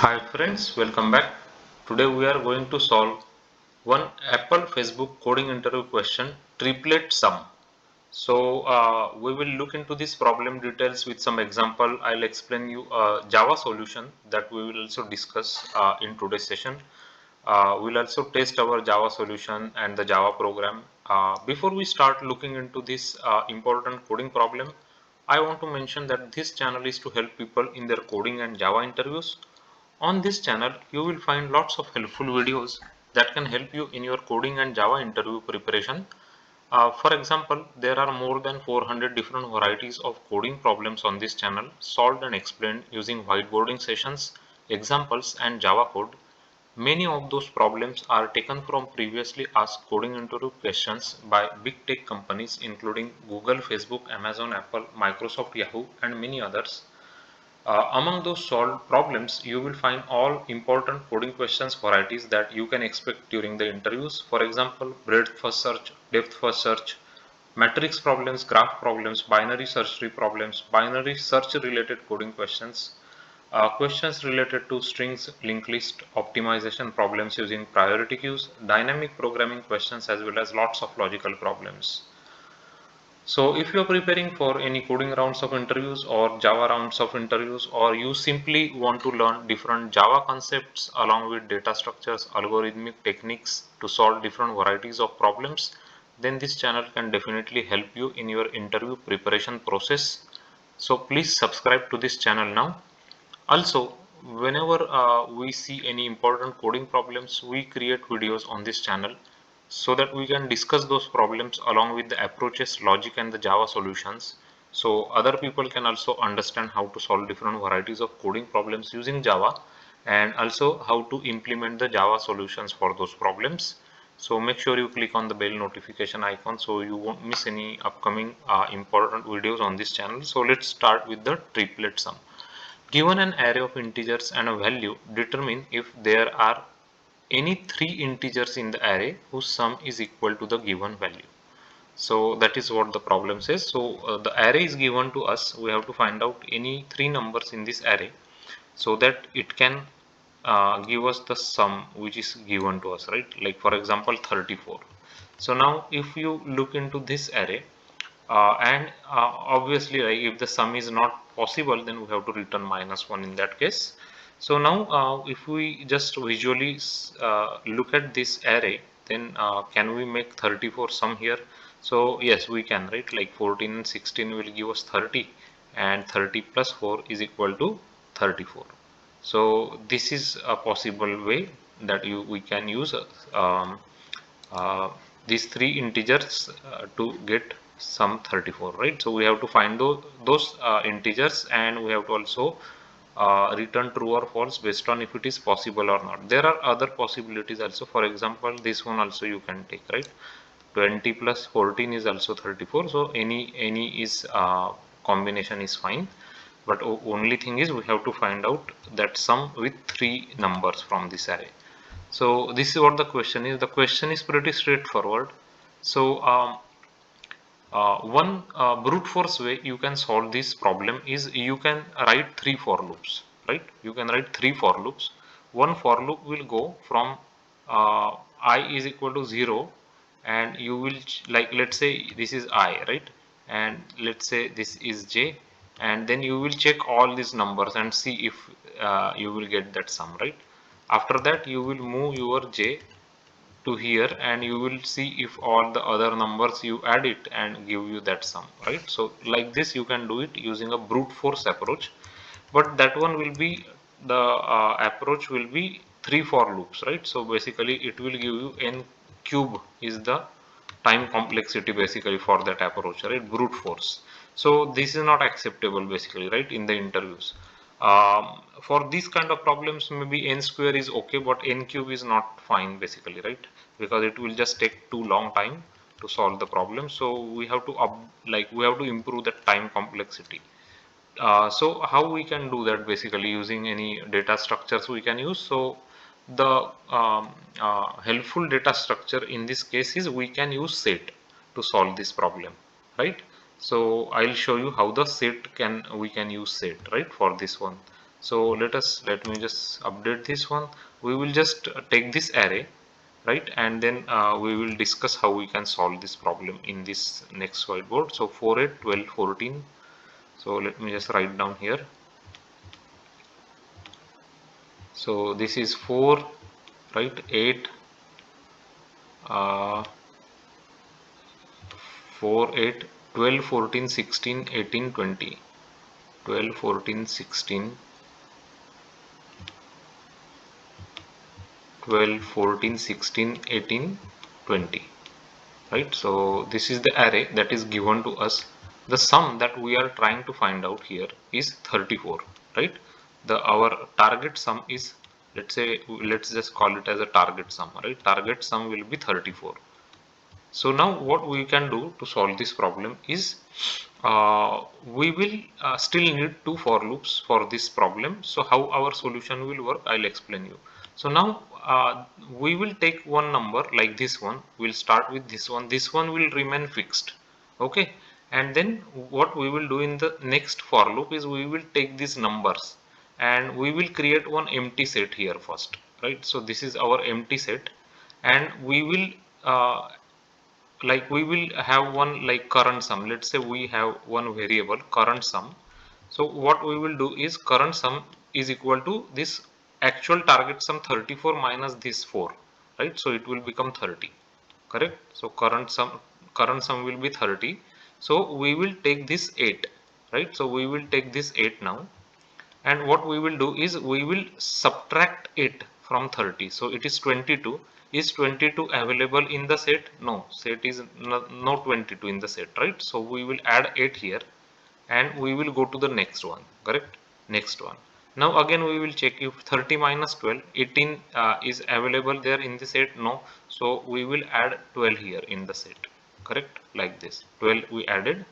Hi friends, welcome back. Today we are going to solve one Apple Facebook coding interview question, triplet sum. We will look into this problem details with some example. I'll explain you a Java solution that we will also discuss in today's session. We'll also test our Java solution and the Java program. Before we start looking into this important coding problem, I want to mention that this channel is to help people in their coding and Java interviews. On this channel, you will find lots of helpful videos that can help you in your coding and Java interview preparation. For example, there are more than 400 different varieties of coding problems on this channel solved and explained using whiteboarding sessions, examples and Java code. Many of those problems are taken from previously asked coding interview questions by big tech companies including Google, Facebook, Amazon, Apple, Microsoft, Yahoo and many others. Among those solved problems, you will find all important coding questions varieties that you can expect during the interviews. For example, breadth first search, depth first search, matrix problems, graph problems, binary search tree problems, binary search related coding questions, questions related to strings, linked list, optimization problems using priority queues, dynamic programming questions as well as lots of logical problems. So if you are preparing for any coding rounds of interviews or Java rounds of interviews, or you simply want to learn different Java concepts along with data structures, algorithmic techniques to solve different varieties of problems, then this channel can definitely help you in your interview preparation process. So please subscribe to this channel now. Also, whenever we see any important coding problems, we create videos on this channel so that we can discuss those problems along with the approaches, logic and the Java solutions. So other people can also understand how to solve different varieties of coding problems using Java, and also how to implement the Java solutions for those problems. So make sure you click on the bell notification icon so you won't miss any upcoming important videos on this channel. So let's start with the triplet sum. Given an array of integers and a value, determine if there are any three integers in the array whose sum is equal to the given value. So that is what the problem says. So the array is given to us. We have to find out any three numbers in this array so that it can give us the sum which is given to us, right? Like for example 34. So now if you look into this array, obviously, like, if the sum is not possible, then we have to return -1 in that case. So now if we just visually look at this array, then can we make 34 sum here? So yes, we can, right? Like 14 and 16 will give us 30, and 30 plus 4 is equal to 34. So this is a possible way that we can use uh, these three integers to get sum 34, right? So we have to find those integers, and we have to also return true or false based on if it is possible or not. There are other possibilities also. For example, this one also you can take, right? 20 plus 14 is also 34. So any is combination is fine, but only thing is we have to find out that sum with three numbers from this array. So this is what the question is. The question is pretty straightforward. So one brute force way you can solve this problem is you can write three for loops, right? You can write three for loops. One for loop will go from I is equal to 0, and you will like, let's say this is I, right? And let's say this is J, and then you will check all these numbers and see if you will get that sum, right? After that you will move your J to here, and you will see if all the other numbers you add it and give you that sum, right? So like this you can do it using a brute force approach, but that one will be the approach will be three for loops, right? So basically it will give you n cube is the time complexity basically for that approach, right? Brute force. So this is not acceptable basically, right, in the interviews. For these kind of problems, maybe n square is okay, but n cube is not fine basically, right? Because it will just take too long time to solve the problem. So we have to we have to improve the time complexity. So how we can do that basically using any data structures we can use. So the helpful data structure in this case is we can use set to solve this problem, right? So I'll show you how the set can we can use set, right, for this one. So let me just update this one. We will just take this array, right, and then we will discuss how we can solve this problem in this next whiteboard. So 4, 8, 12, 14. So let me just write down here. So this is 4, right, 8, uh, 4, 8, 12, 14, 16, 18, 20. 12, 14, 16, 12, 14, 16, 18, 20. Right, so this is the array that is given to us. The sum that we are trying to find out here is 34, right? The our target sum is, let's say, let's just call it as a target sum, right? Target sum will be 34. So now what we can do to solve this problem is we will still need two for loops for this problem. So how our solution will work, I'll explain you. So now we will take one number like this one. We'll start with this one. This one will remain fixed. Okay. And then what we will do in the next for loop is we will take these numbers and we will create one empty set here first. Right. So this is our empty set and we will like we will have one like current sum. Let's say we have one variable current sum. So what we will do is current sum is equal to this actual target sum 34 minus this 4, right? So it will become 30, correct? So current sum will be 30. So we will take this 8, right? So we will take this 8 now, and what we will do is we will subtract it from 30. So it is 22. Is 22 available in the set? No, set is no 22 in the set, right? So we will add 8 here and we will go to the next one, correct? Next one. Now again we will check if 30 minus 12, 18 is available there in the set. No. So we will add 12 here in the set, correct? Like this, 12 we added.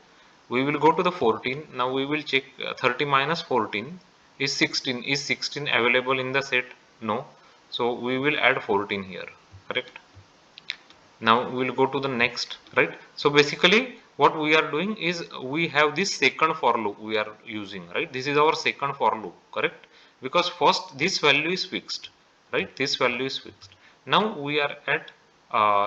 We will go to the 14. Now we will check 30 minus 14 is 16. Is 16 available in the set? No. So we will add 14 here, correct? Now we will go to the next, right? So basically what we are doing is we have this second for loop we are using, right? This is our second for loop, correct? Because first this value is fixed, right? This value is fixed. Now we are at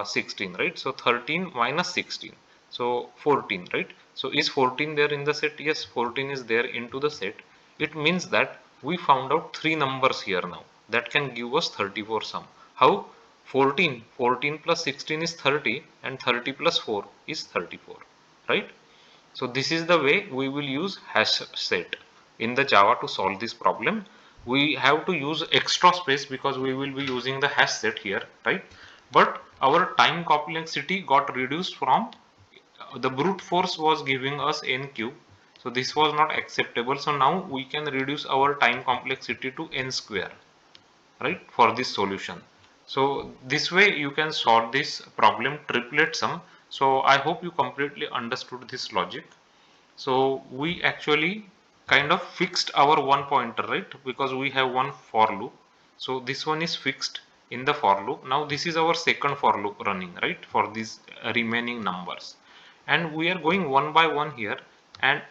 16, right? So 13 minus 16, so 14, right? So is 14 there in the set? Yes, 14 is there into the set. It means that we found out three numbers here now that can give us 34 sum. How? 14 plus 16 is 30 and 30 plus 4 is 34, right? So this is the way we will use hash set in the Java to solve this problem. We have to use extra space because we will be using the hash set here, right? But our time complexity got reduced from the brute force was giving us n cube. So this was not acceptable. So now we can reduce our time complexity to n square, right, for this solution. So this way you can solve this problem triplet sum. So I hope you completely understood this logic. So we actually kind of fixed our one pointer, right? Because we have one for loop. So this one is fixed in the for loop. Now this is our second for loop running, right? For these remaining numbers. And we are going one by one here. And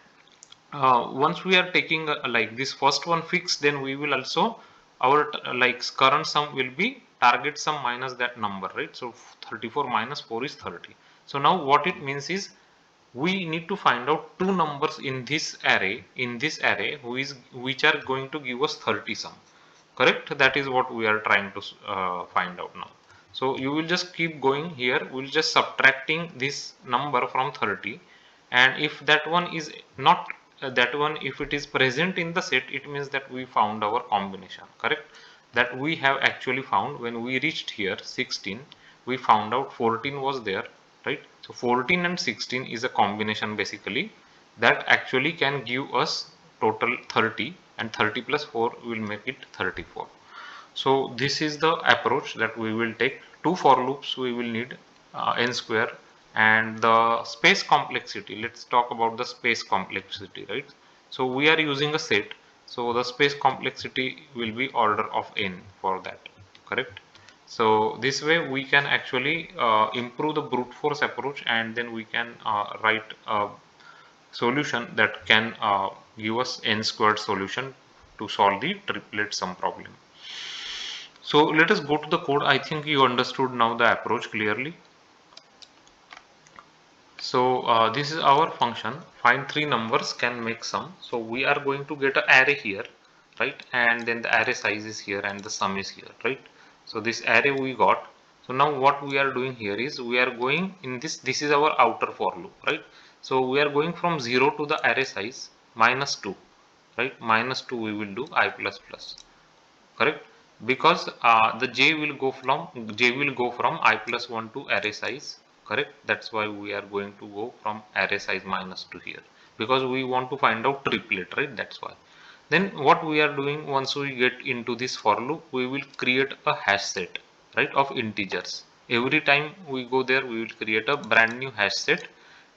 once we are taking like this first one fixed, then we will also our like current sum will be target sum minus that number, right? So 34 minus 4 is 30. So now what it means is we need to find out two numbers in this array which are going to give us 30 sum, correct? That is what we are trying to find out now. So you will just keep going here. We'll just subtracting this number from 30, and if that one is not that one, if it is present in the set, it means that we found our combination, correct? That we have actually found when we reached here 16, we found out 14 was there, right? So 14 and 16 is a combination basically that actually can give us total 30, and 30 plus 4 will make it 34. So this is the approach that we will take. Two for loops we will need n square, and the space complexity. Let's talk about the space complexity, right? So we are using a set. So the space complexity will be order of n for that, correct? So this way we can actually improve the brute force approach, and then we can write a solution that can give us n squared solution to solve the triplet sum problem. So let us go to the code. I think you understood now the approach clearly. So this is our function, find three numbers can make sum. So we are going to get an array here, right? And then the array size is here and the sum is here, right? So this array we got. So now what we are doing here is we are going in this is our outer for loop, right? So we are going from 0 to the array size minus 2, right? Minus 2 we will do I plus plus, correct, because the j will go from I plus 1 to array size, correct. That's why we are going to go from array size minus 2 here, because we want to find out triplet, right? That's why. Then what we are doing, once we get into this for loop, we will create a hash set, right, of integers. Every time we go there, we will create a brand new hash set,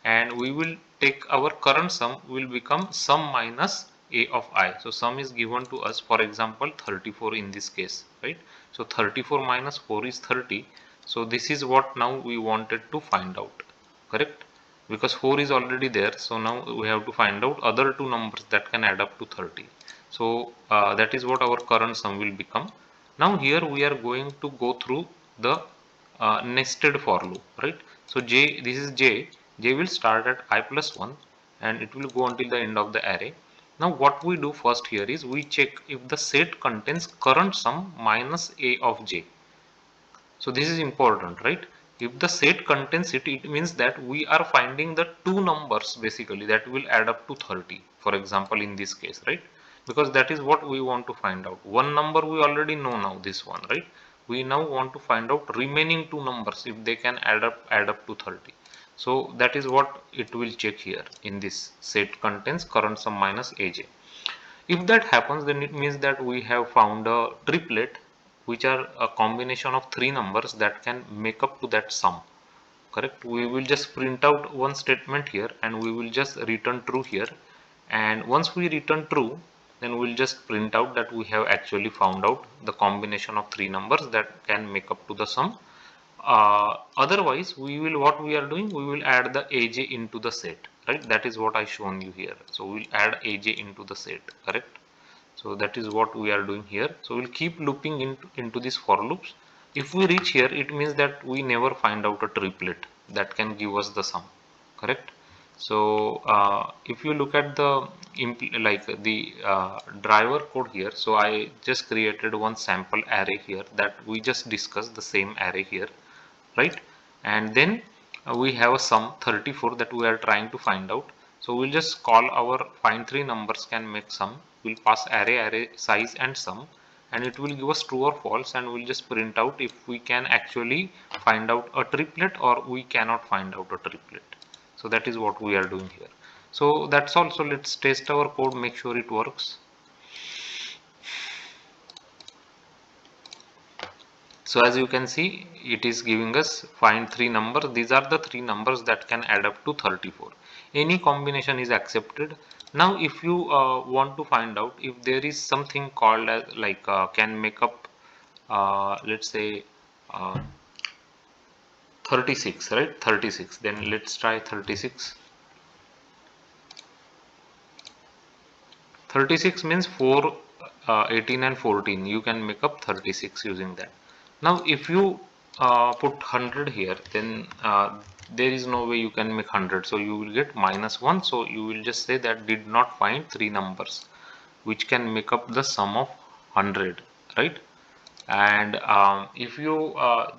and we will take our current sum will become sum minus a of I. So sum is given to us, for example 34 in this case, right? So 34 minus 4 is 30. So this is what now we wanted to find out, correct, because 4 is already there. So now we have to find out other two numbers that can add up to 30. So that is what our current sum will become. Now here we are going to go through the nested for loop, right? So this is j will start at I plus 1 and it will go until the end of the array. Now what we do first here is we check if the set contains current sum minus a of j. So this is important, right? If the set contains it, it means that we are finding the two numbers basically that will add up to 30, for example in this case, right? Because that is what we want to find out. One number we already know now, this one, right? We now want to find out remaining two numbers if they can add up to 30. So that is what it will check here in this set contains current sum minus aj. If that happens, then it means that we have found a triplet, which are a combination of three numbers that can make up to that sum, correct. We will just print out one statement here and we will just return true here, and once we return true, then we'll just print out that we have actually found out the combination of three numbers that can make up to the sum. Otherwise we will, what we are doing, we will add the aj into the set, right? That is what I shown you here. So we'll add aj into the set, correct. So that is what we are doing here. So we'll keep looping into this for loops. If we reach here, it means that we never find out a triplet that can give us the sum, correct. So if you look at the driver code here, so I just created one sample array here that we just discussed the same array here, right? And then we have a sum 34 that we are trying to find out. So we'll just call our find three numbers can make sum. We'll pass array size and sum, and it will give us true or false, and we'll just print out if we can actually find out a triplet or we cannot find out a triplet. So that is what we are doing here. So that's all. So let's test our code, make sure it works. So as you can see, it is giving us find three numbers. These are the three numbers that can add up to 34. Any combination is accepted. Now if you want to find out if there is something called as can make up let's say 36, right? 36. Then let's try 36. 36 means 4, 18 and 14. You can make up 36 using that. Now if you put 100 here, then there is no way you can make 100. So you will get -1. So you will just say that did not find three numbers which can make up the sum of 100, right? And if you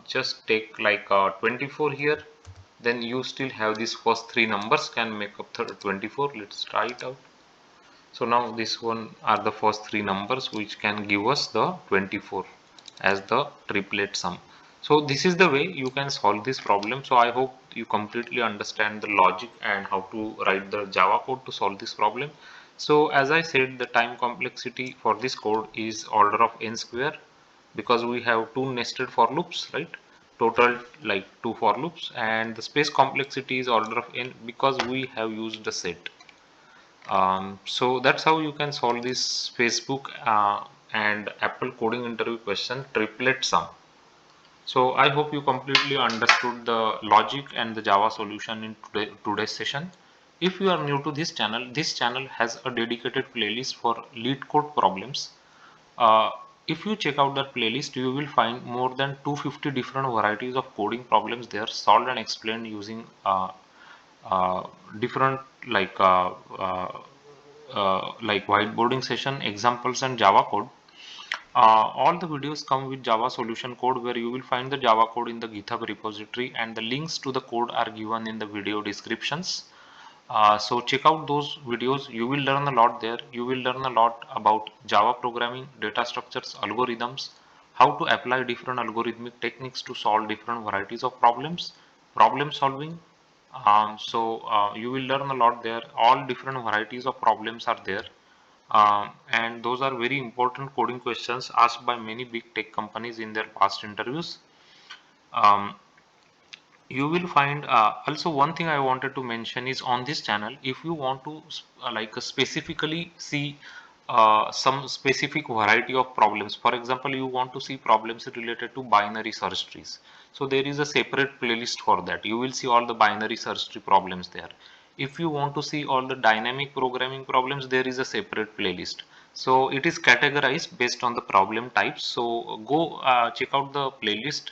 just take 24 here, then you still have these first three numbers can make up 24. Let's try it out. So now this one are the first three numbers which can give us the 24 as the triplet sum. So this is the way you can solve this problem. So I hope you completely understand the logic and how to write the Java code to solve this problem. So as I said, the time complexity for this code is order of n square, because we have two nested for loops, right? Total like two for loops, and the space complexity is order of n because we have used the set. So that's how you can solve this Facebook and Apple coding interview question triplet sum. So I hope you completely understood the logic and the Java solution in today's session. If you are new to this channel has a dedicated playlist for lead code problems. uh, if you check out that playlist, you will find more than 250 different varieties of coding problems there, solved and explained using uh, different like whiteboarding session, examples, and Java code. All the videos come with Java solution code, where you will find the Java code in the GitHub repository, and the links to the code are given in the video descriptions. So check out those videos. You will learn a lot there. You will learn a lot about Java programming, data structures, algorithms, how to apply different algorithmic techniques to solve different varieties of problems, problem solving. You will learn a lot there. All different varieties of problems are there. And those are very important coding questions asked by many big tech companies in their past interviews. Um, you will find also one thing I wanted to mention is, on this channel, if you want to specifically see some specific variety of problems. For example, you want to see problems related to binary search trees, so there is a separate playlist for that. You will see all the binary search tree problems there. If you want to see all the dynamic programming problems, there is a separate playlist. So it is categorized based on the problem types. So go check out the playlist.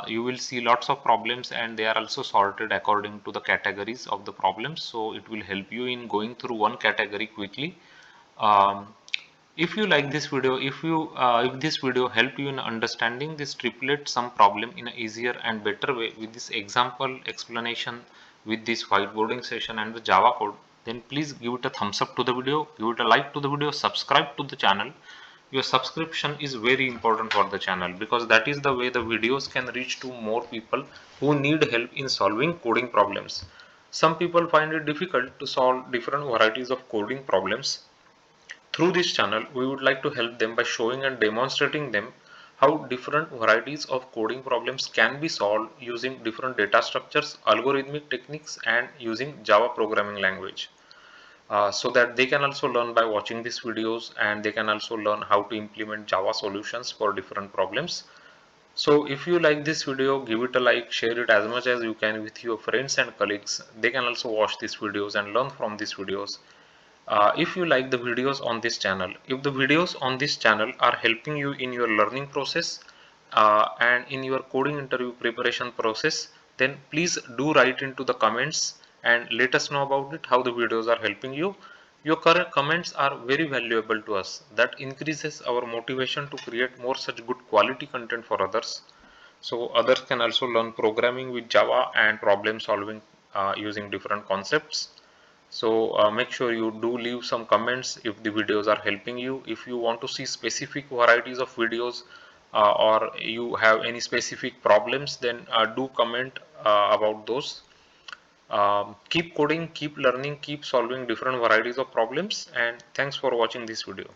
You will see lots of problems, and they are also sorted according to the categories of the problems. So it will help you in going through one category quickly. Um, if you like this video, if this video helped you in understanding this triplet sum problem in an easier and better way with this example explanation, with this whiteboarding session and the Java code, then please give it a thumbs up to the video, give it a like to the video, subscribe to the channel. Your subscription is very important for the channel, because that is the way the videos can reach to more people who need help in solving coding problems. Some people find it difficult to solve different varieties of coding problems. Through this channel, we would like to help them by showing and demonstrating them how different varieties of coding problems can be solved using different data structures, algorithmic techniques, and using Java programming language. So that they can also learn by watching these videos, and they can also learn how to implement Java solutions for different problems. So if you like this video, give it a like, share it as much as you can with your friends and colleagues. They can also watch these videos and learn from these videos. If you like the videos on this channel, if the videos on this channel are helping you in your learning process and in your coding interview preparation process, then please do write into the comments and let us know about it, how the videos are helping you. Your current comments are very valuable to us. That increases our motivation to create more such good quality content for others, so others can also learn programming with Java and problem solving using different concepts. So make sure you do leave some comments if the videos are helping you. If you want to see specific varieties of videos or you have any specific problems, then do comment about those. Keep coding, keep learning, keep solving different varieties of problems, and thanks for watching this video.